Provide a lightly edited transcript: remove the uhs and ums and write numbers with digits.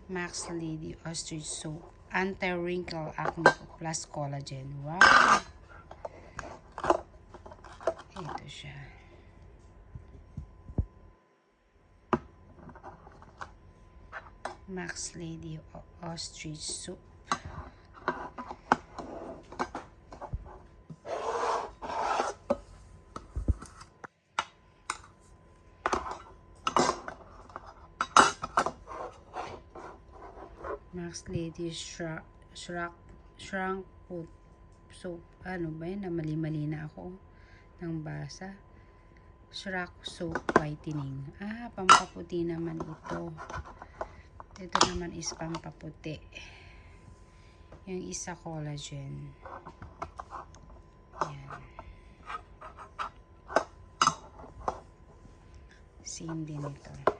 Max Lady Ostrich Soap. Anti-wrinkle acne plus collagen. Wow! Ito siya. Max Lady Ostrich Soap. Max Lady Shrunk Foot Soap. Ano ba yun? Mali-mali na ako ng basa. Shrunk Soap Whitening. Pampaputi naman ito. Ito naman is pampaputi. Yung isa collagen. Ayan. Same din ito.